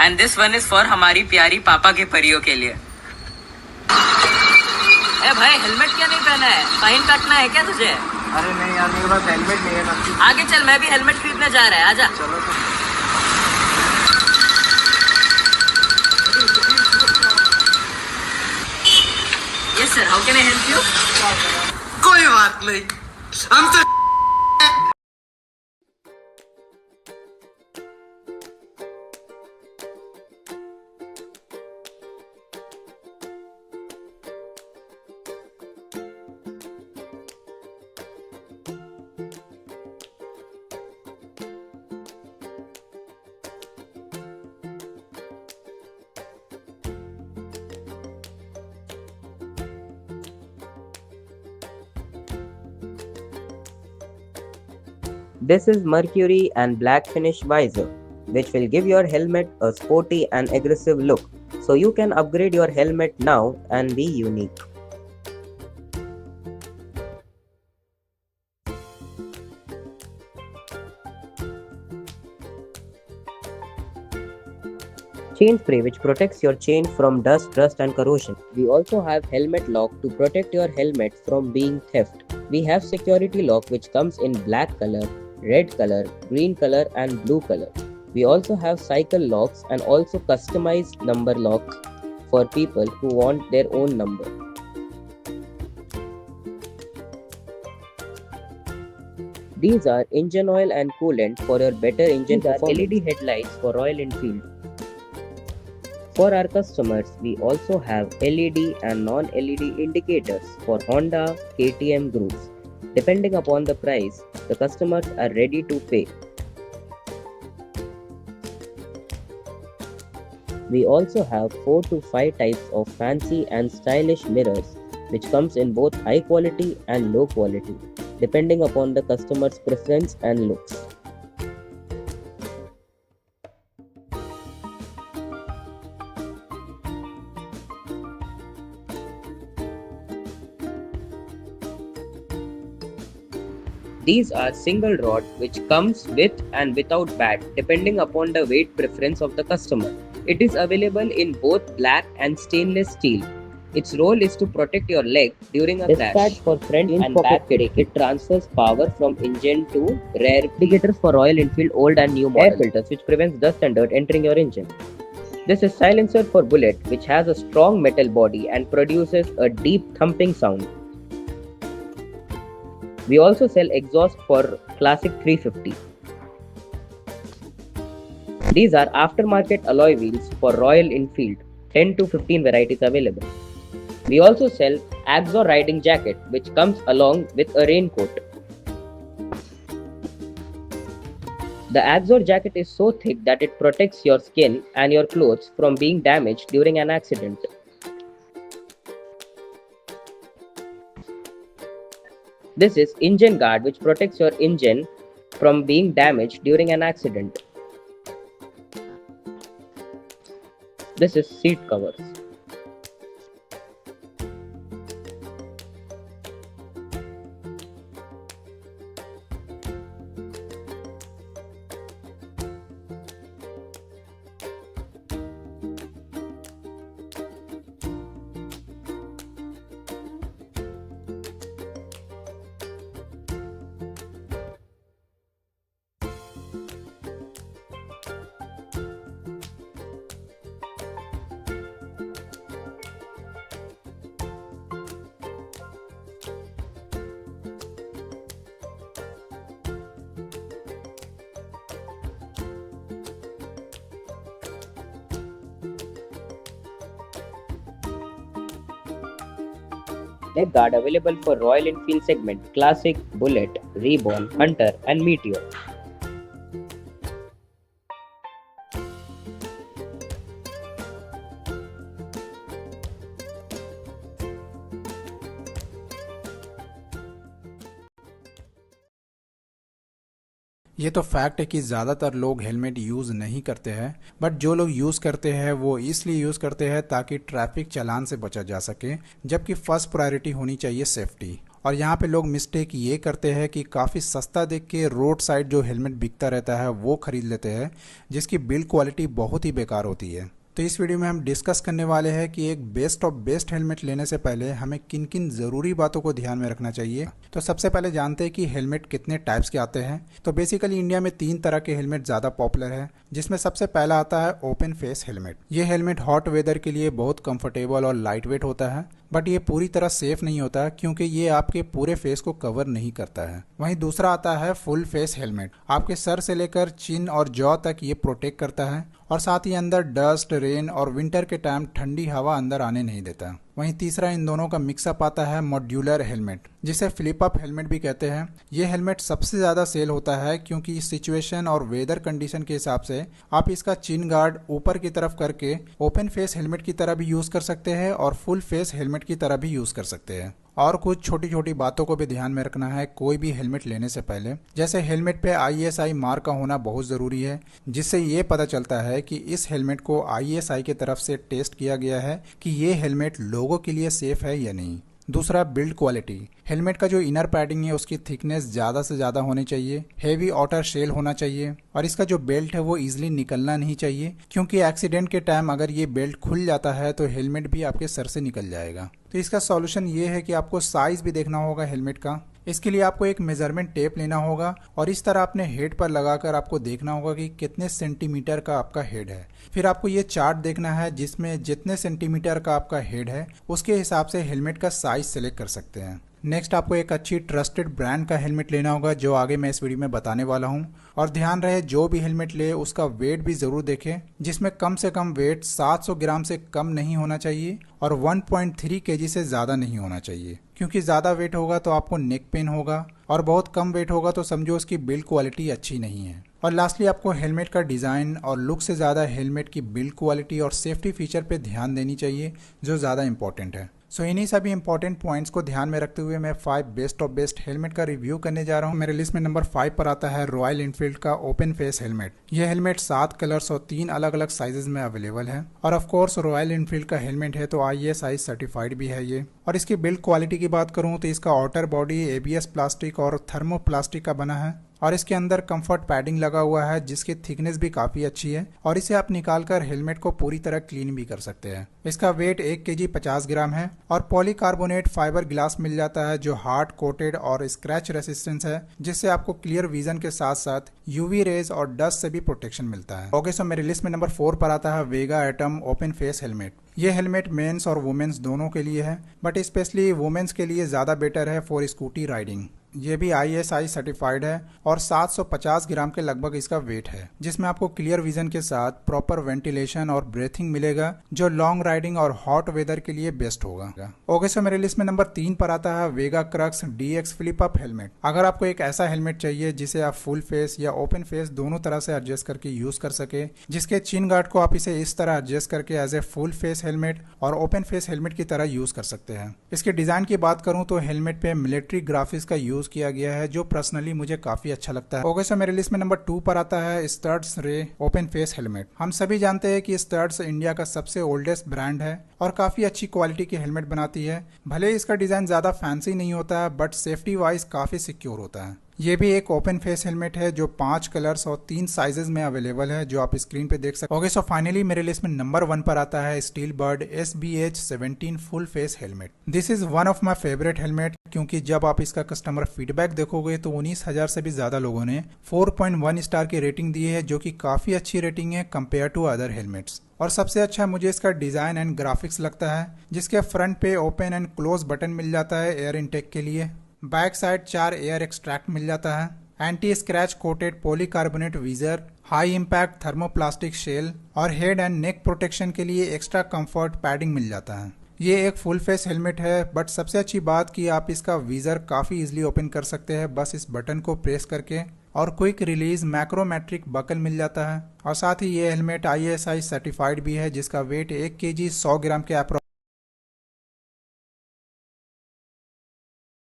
And this one is for हमारी प्यारी पापा के परियों के लिए। ए भाई हेलमेट क्यों नहीं पहना है? फाइन काटना है क्या तुझे? अरे नहीं यार, मेरे पास हेलमेट नहीं है ना। आगे चल, मैं भी हेलमेट खरीदने जा रहा है, आजा। चलो yes sir, how can I help you? कोई बात नहीं, हम तो This is Mercury and black finish visor, which will give your helmet a sporty and aggressive look, so you can upgrade your helmet now and be unique. Chain spray, which protects your chain from dust, rust and corrosion. We also have helmet lock to protect your helmet from being theft. We have security lock which comes in black color, red color, green color and blue color. We also have cycle locks and also customized number lock for people who want their own number. These are engine oil and coolant for your better engine performance. LED headlights for Royal Enfield. For our customers, we also have LED and non-LED indicators for Honda, KTM groups. Depending upon the price, the customers are ready to pay. We also have 4 to 5 types of fancy and stylish mirrors, which comes in both high quality and low quality, depending upon the customer's preference and looks. These are single rod which comes with and without bat depending upon the weight preference of the customer. It is available in both black and stainless steel. Its role is to protect your leg during a crash. Dispatch for front and back brake. It transfers power from engine to rear. Indicators for Royal Enfield old and new model. Air filters which prevents dust and dirt entering your engine. This is silencer for Bullet which has a strong metal body and produces a deep thumping sound. We also sell exhaust for Classic 350. These are aftermarket alloy wheels for Royal Enfield, 10 to 15 varieties available. We also sell Axor riding jacket which comes along with a raincoat. The Axor jacket is so thick that it protects your skin and your clothes from being damaged during an accident. This is engine guard which protects your engine from being damaged during an accident. This is seat covers. Leg guard available for Royal Enfield segment, Classic, Bullet, Reborn, Hunter and Meteor. ये तो fact है कि ज़्यादातर लोग helmet use नहीं करते हैं, but जो लोग यूज़ करते हैं वो इसलिए यूज़ करते हैं ताकि ट्रैफिक चालान से बचा जा सके, जबकि फर्स्ट प्रायोरिटी होनी चाहिए सेफ्टी। और यहाँ पे लोग मिस्टेक ये करते हैं कि काफ़ी सस्ता देख के रोड साइड जो हेलमेट बिकता रहता है वो खरीद लेते हैं, जिसकी बिल्ड क्वालिटी बहुत ही बेकार होती है। तो इस वीडियो में हम डिस्कस करने वाले हैं कि एक बेस्ट ऑफ बेस्ट हेलमेट लेने से पहले हमें किन किन ज़रूरी बातों को ध्यान में रखना चाहिए। तो सबसे पहले जानते हैं कि हेलमेट कितने टाइप्स के आते हैं। तो बेसिकली इंडिया में 3 तरह के हेलमेट ज़्यादा पॉपुलर है, जिसमें सबसे पहला आता है ओपन फेस हेलमेट। ये हेलमेट हॉट वेदर के लिए बहुत कंफर्टेबल और लाइट वेट होता है, बट ये पूरी तरह सेफ नहीं होता क्योंकि ये आपके पूरे फेस को कवर नहीं करता है। वहीं दूसरा आता है फुल फेस हेलमेट। आपके सर से लेकर चिन और जॉ तक ये प्रोटेक्ट करता है और साथ ही अंदर डस्ट, रेन और विंटर के टाइम ठंडी हवा अंदर आने नहीं देता। वहीं तीसरा इन दोनों का मिक्सअप आता है मॉड्यूलर हेलमेट, जिसे फ्लिप अप हेलमेट भी कहते हैं। ये हेलमेट सबसे ज़्यादा सेल होता है क्योंकि सिचुएशन और वेदर कंडीशन के हिसाब से आप इसका चिन गार्ड ऊपर की तरफ करके ओपन फेस हेलमेट की तरह भी यूज़ कर सकते हैं और फुल फेस हेलमेट की तरह भी यूज़ कर सकते हैं। और कुछ छोटी छोटी बातों को भी ध्यान में रखना है कोई भी हेलमेट लेने से पहले, जैसे हेलमेट पे ISI मार्क का होना बहुत ज़रूरी है, जिससे ये पता चलता है कि इस हेलमेट को ISI की तरफ से टेस्ट किया गया है कि ये हेलमेट लोगों के लिए सेफ है या नहीं। दूसरा, बिल्ड क्वालिटी। हेलमेट का जो इनर पैडिंग है उसकी थिकनेस ज़्यादा से ज़्यादा होनी चाहिए, हेवी आउटर शेल होना चाहिए और इसका जो बेल्ट है वो इजीली निकलना नहीं चाहिए, क्योंकि एक्सीडेंट के टाइम अगर ये बेल्ट खुल जाता है तो हेलमेट भी आपके सर से निकल जाएगा। तो इसका सॉल्यूशन ये है कि आपको साइज़ भी देखना होगा हेलमेट का। इसके लिए आपको एक मेजरमेंट टेप लेना होगा और इस तरह अपने हेड पर लगाकर आपको देखना होगा कि कितने सेंटीमीटर का आपका हेड है। फिर आपको ये चार्ट देखना है जिसमें जितने सेंटीमीटर का आपका हेड है उसके हिसाब से हेलमेट का साइज सेलेक्ट कर सकते हैं। नेक्स्ट, आपको एक अच्छी ट्रस्टेड ब्रांड का हेलमेट लेना होगा, जो आगे मैं इस वीडियो में बताने वाला हूं। और ध्यान रहे जो भी हेलमेट ले उसका वेट भी ज़रूर देखें, जिसमें कम से कम वेट 700 ग्राम से कम नहीं होना चाहिए और 1.3 kg से ज़्यादा नहीं होना चाहिए, क्योंकि ज़्यादा वेट होगा तो आपको नेक पेन होगा और बहुत कम वेट होगा तो समझो उसकी बिल्ड क्वालिटी अच्छी नहीं है। और लास्टली, आपको हेलमेट का डिज़ाइन और लुक से ज़्यादा हेलमेट की बिल्ड क्वालिटी और सेफ्टी फीचर पे ध्यान देनी चाहिए, जो ज़्यादा इंपॉर्टेंट है। सो इन्हीं सभी इंपॉर्टेंट पॉइंट्स को ध्यान में रखते हुए मैं 5 बेस्ट ऑफ बेस्ट हेलमेट का रिव्यू करने जा रहा हूँ। मेरे लिस्ट में नंबर 5 पर आता है रॉयल इनफील्ड का ओपन फेस हेलमेट। यह हेलमेट 7 कलर्स और 3 अलग अलग साइजेस में अवेलेबल है और ऑफ कोर्स रॉयल इनफील्ड का हेलमेट है तो ISI सर्टिफाइड भी है ये। और इसकी बिल्ड क्वालिटी की बात करूँ तो इसका आउटर बॉडी ABS प्लास्टिक और थर्मोप्लास्टिक का बना है और इसके अंदर कंफर्ट पैडिंग लगा हुआ है जिसकी थिकनेस भी काफ़ी अच्छी है और इसे आप निकालकर हेलमेट को पूरी तरह क्लीन भी कर सकते हैं। इसका वेट 1 kg 50 ग्राम है और पॉलीकार्बोनेट फाइबर ग्लास मिल जाता है जो हार्ड कोटेड और स्क्रैच रेसिस्टेंस है, जिससे आपको क्लियर विजन के साथ साथ UV रेज और डस्ट से भी प्रोटेक्शन मिलता है। ओके, सो मेरी लिस्ट में नंबर 4 पर आता है वेगा एटम ओपन फेस हेलमेट। ये हेलमेट मेंस और वुमेन्स दोनों के लिए है, बट स्पेशली वुमेन्स के लिए ज़्यादा बेटर है फॉर स्कूटी राइडिंग। ये भी ISI सर्टिफाइड है और 750 ग्राम के लगभग इसका वेट है, जिसमें आपको क्लियर विजन के साथ प्रॉपर वेंटिलेशन और ब्रीथिंग मिलेगा, जो लॉन्ग राइडिंग और हॉट वेदर के लिए बेस्ट होगा। ओके, सो मेरे लिस्ट में नंबर 3 पर आता है Vega Crux DX flip up helmet. अगर आपको एक ऐसा हेलमेट चाहिए जिसे आप फुल फेस या ओपन फेस दोनों तरह से एडजस्ट करके यूज कर सके, जिसके चिन गार्ड को आप इसे इस तरह एडजस्ट करके as a full face helmet और ओपन फेस हेलमेट की तरह यूज कर सकते हैं। इसके डिजाइन की बात करूं तो हेलमेट पे मिलिट्री ग्राफिक्स का यूज किया गया है, जो पर्सनली मुझे काफी अच्छा लगता है। ओके, सो मेरे लिस्ट में नंबर 2 पर आता है स्टड्स रे ओपन फेस हेलमेट। हम सभी जानते हैं कि स्टड्स इंडिया का सबसे ओल्डेस्ट ब्रांड है और काफी अच्छी क्वालिटी की हेलमेट बनाती है। भले इसका डिजाइन ज्यादा फैंसी नहीं होता है, बट सेफ्टी वाइज काफी सिक्योर होता है। ये भी एक ओपन फेस हेलमेट है जो 5 कलर्स और 3 साइजेस में अवेलेबल है, जो आप स्क्रीन पे देख सकते हैं। ओके, सो फाइनली मेरे लिस्ट में नंबर 1 पर आता है steel bird SBH-17 full face helmet. This is one of my favourite helmet, क्योंकि जब आप इसका कस्टमर फीडबैक देखोगे तो 19,000 से भी ज्यादा लोगों ने 4.1 स्टार की रेटिंग दी है, जो कि काफी अच्छी रेटिंग है कंपेयर टू अदर हेलमेट्स। और सबसे अच्छा मुझे इसका डिजाइन एंड ग्राफिक्स लगता है, जिसके फ्रंट पे ओपन एंड क्लोज बटन मिल जाता है एयर इनटेक के लिए। बैक साइड 4 एयर एक्सट्रैक्ट मिल जाता है, anti scratch coated polycarbonate वीजर, high impact thermoplastic shell और हेड एंड नेक प्रोटेक्शन के लिए एक्स्ट्रा कंफर्ट पैडिंग मिल जाता है। ये एक फुल फेस हेलमेट है, बट सबसे अच्छी बात कि आप इसका वीजर काफ़ी इजीली ओपन कर सकते हैं बस इस बटन को प्रेस करके, और क्विक रिलीज मैक्रोमेट्रिक बकल मिल जाता है। और साथ ही ये हेलमेट ISI सर्टिफाइड भी है, जिसका वेट 1 kg 100 ग्राम के अप्रोक्स